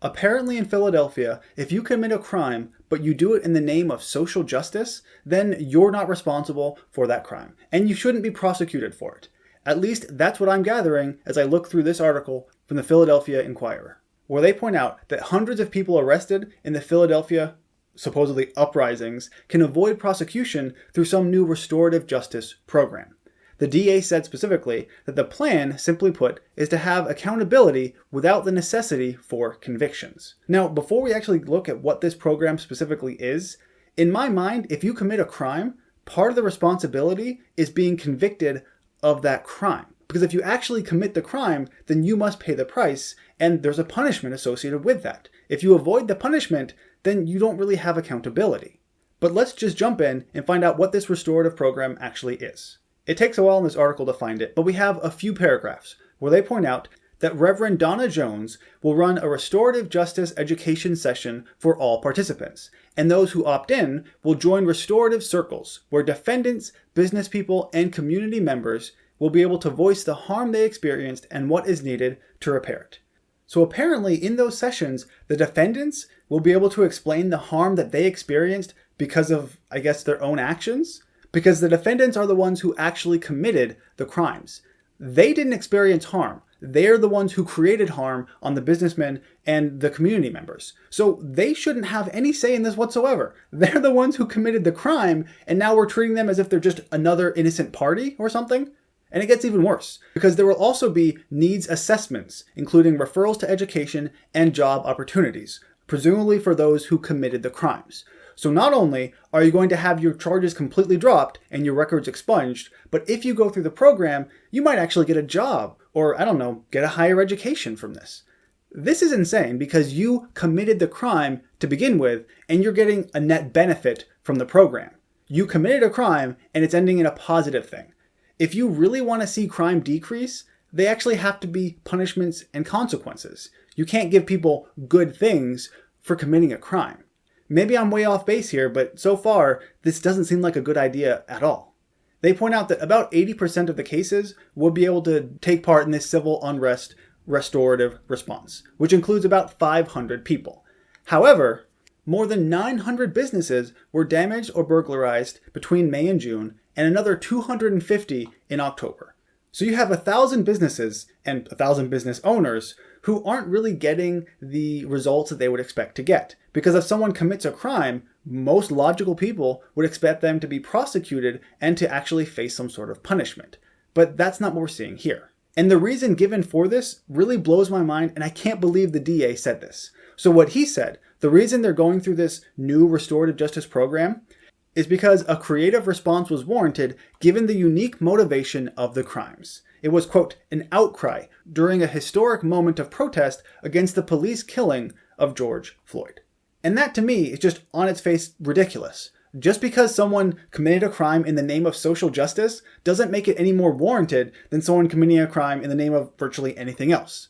Apparently in Philadelphia, if you commit a crime, but you do it in the name of social justice, then you're not responsible for that crime, and you shouldn't be prosecuted for it. At least that's what I'm gathering as I look through this article from the Philadelphia Inquirer, where they point out that hundreds of people arrested in the Philadelphia supposedly uprisings can avoid prosecution through some new restorative justice program. The DA said specifically that the plan, simply put, is to have accountability without the necessity for convictions. Now, before we actually look at what this program specifically is, in my mind, if you commit a crime, part of the responsibility is being convicted of that crime. Because if you actually commit the crime, then you must pay the price, and there's a punishment associated with that. If you avoid the punishment, then you don't really have accountability. But let's just jump in and find out what this restorative program actually is. It takes a while in this article to find it, but we have a few paragraphs where they point out that Reverend Donna Jones will run a restorative justice education session for all participants, and those who opt in will join restorative circles where defendants, business people, and community members will be able to voice the harm they experienced and what is needed to repair it. So apparently in those sessions, the defendants will be able to explain the harm that they experienced because of, I guess, their own actions. Because the defendants are the ones who actually committed the crimes. They didn't experience harm. They're the ones who created harm on the businessmen and the community members. So they shouldn't have any say in this whatsoever. They're the ones who committed the crime, and now we're treating them as if they're just another innocent party or something. And it gets even worse, because there will also be needs assessments, including referrals to education and job opportunities, presumably for those who committed the crimes. So not only are you going to have your charges completely dropped and your records expunged, but if you go through the program, you might actually get a job or, I don't know, get a higher education from this. This is insane because you committed the crime to begin with and you're getting a net benefit from the program. You committed a crime and it's ending in a positive thing. If you really want to see crime decrease, they actually have to be punishments and consequences. You can't give people good things for committing a crime. Maybe I'm way off base here, but so far, this doesn't seem like a good idea at all. They point out that about 80% of the cases would be able to take part in this civil unrest restorative response, which includes about 500 people. However, more than 900 businesses were damaged or burglarized between May and June, and another 250 in October. So you have 1,000 businesses and 1,000 business owners who aren't really getting the results that they would expect to get. Because if someone commits a crime, most logical people would expect them to be prosecuted and to actually face some sort of punishment. But that's not what we're seeing here. And the reason given for this really blows my mind, and I can't believe the DA said this. So what he said, the reason they're going through this new restorative justice program is because a creative response was warranted given the unique motivation of the crimes. It was, quote, an outcry during a historic moment of protest against the police killing of George Floyd. And that to me is just on its face ridiculous. Just because someone committed a crime in the name of social justice doesn't make it any more warranted than someone committing a crime in the name of virtually anything else.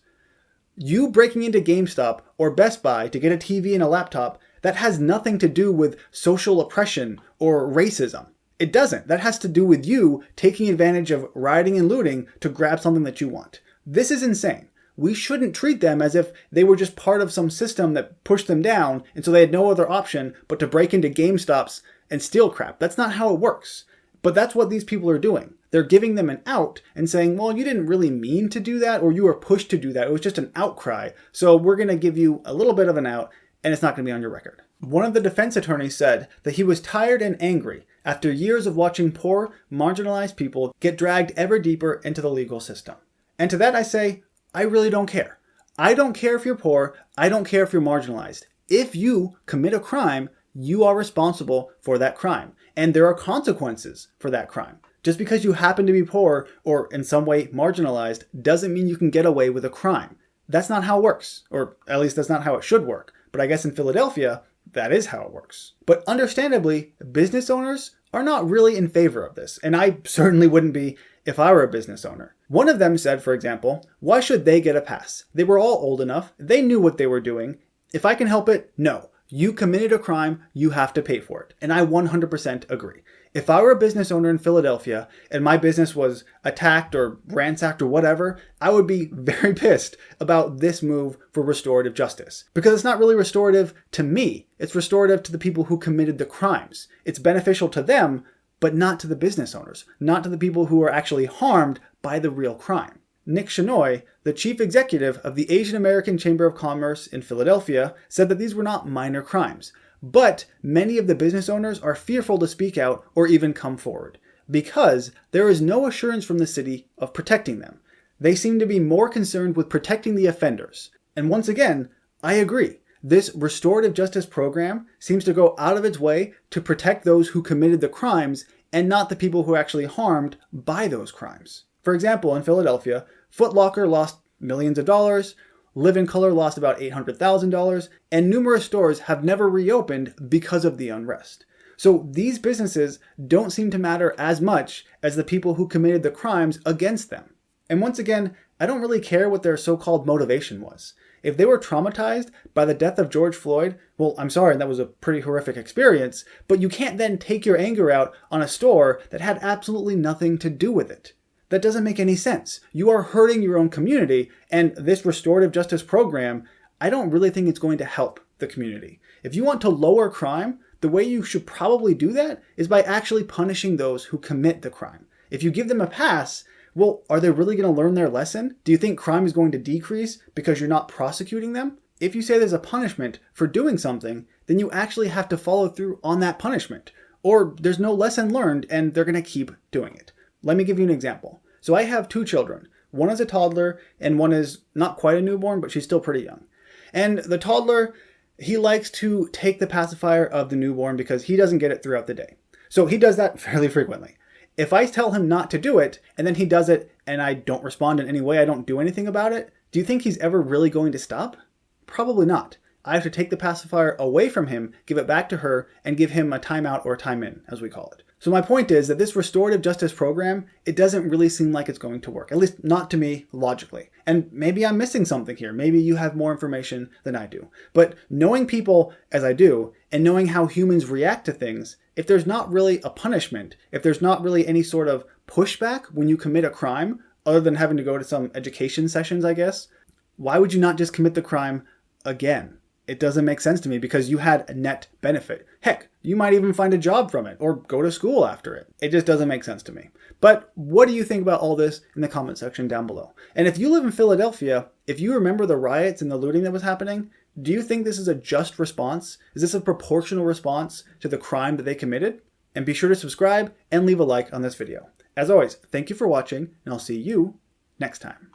You breaking into GameStop or Best Buy to get a TV and a laptop, that has nothing to do with social oppression or racism. It doesn't. That has to do with you taking advantage of rioting and looting to grab something that you want. This is insane. We shouldn't treat them as if they were just part of some system that pushed them down and so they had no other option but to break into GameStops and steal crap. That's not how it works. But that's what these people are doing. They're giving them an out and saying, well, you didn't really mean to do that or you were pushed to do that. It was just an outcry. So we're going to give you a little bit of an out and it's not going to be on your record. One of the defense attorneys said that he was tired and angry after years of watching poor, marginalized people get dragged ever deeper into the legal system. And to that I say, I really don't care. I don't care if you're poor. I don't care if you're marginalized. If you commit a crime, you are responsible for that crime. And there are consequences for that crime. Just because you happen to be poor or in some way marginalized doesn't mean you can get away with a crime. That's not how it works. Or at least that's not how it should work. But I guess in Philadelphia, that is how it works. But understandably, business owners are not really in favor of this. And I certainly wouldn't be if I were a business owner. One of them said, for example, why should they get a pass? They were all old enough. They knew what they were doing. If I can help it, no. You committed a crime, you have to pay for it. And I 100% agree. If I were a business owner in Philadelphia and my business was attacked or ransacked or whatever, I would be very pissed about this move for restorative justice. Because it's not really restorative to me. It's restorative to the people who committed the crimes. It's beneficial to them, but not to the business owners, not to the people who are actually harmed by the real crime. Nick Shenoy, the chief executive of the Asian American Chamber of Commerce in Philadelphia, said that these were not minor crimes. But many of the business owners are fearful to speak out or even come forward because there is no assurance from the city of protecting them. They seem to be more concerned with protecting the offenders. And once again, I agree. This restorative justice program seems to go out of its way to protect those who committed the crimes and not the people who are actually harmed by those crimes. For example, in Philadelphia, Foot Locker lost millions of dollars, Living Color lost about $800,000, and numerous stores have never reopened because of the unrest. So these businesses don't seem to matter as much as the people who committed the crimes against them. And once again, I don't really care what their so-called motivation was. If they were traumatized by the death of George Floyd, well, I'm sorry, that was a pretty horrific experience, but you can't then take your anger out on a store that had absolutely nothing to do with it. That doesn't make any sense. You are hurting your own community, and this restorative justice program, I don't really think it's going to help the community. If you want to lower crime, the way you should probably do that is by actually punishing those who commit the crime. If you give them a pass, well, are they really going to learn their lesson? Do you think crime is going to decrease because you're not prosecuting them? If you say there's a punishment for doing something, then you actually have to follow through on that punishment. Or there's no lesson learned and they're going to keep doing it. Let me give you an example. So I have two children. One is a toddler and one is not quite a newborn, but she's still pretty young. And the toddler, he likes to take the pacifier of the newborn because he doesn't get it throughout the day. So he does that fairly frequently. If I tell him not to do it and then he does it and I don't respond in any way, I don't do anything about it, do you think he's ever really going to stop? Probably not. I have to take the pacifier away from him, give it back to her, and give him a timeout or time in, as we call it. So my point is that this restorative justice program, it doesn't really seem like it's going to work, at least not to me logically. And maybe I'm missing something here. Maybe you have more information than I do. But knowing people as I do, and knowing how humans react to things, if there's not really a punishment, if there's not really any sort of pushback when you commit a crime, other than having to go to some education sessions, I guess, why would you not just commit the crime again? It doesn't make sense to me because you had a net benefit. Heck, you might even find a job from it or go to school after it. It just doesn't make sense to me. But what do you think about all this in the comment section down below? And if you live in Philadelphia, if you remember the riots and the looting that was happening, do you think this is a just response? Is this a proportional response to the crime that they committed? And be sure to subscribe and leave a like on this video. As always, thank you for watching, and I'll see you next time.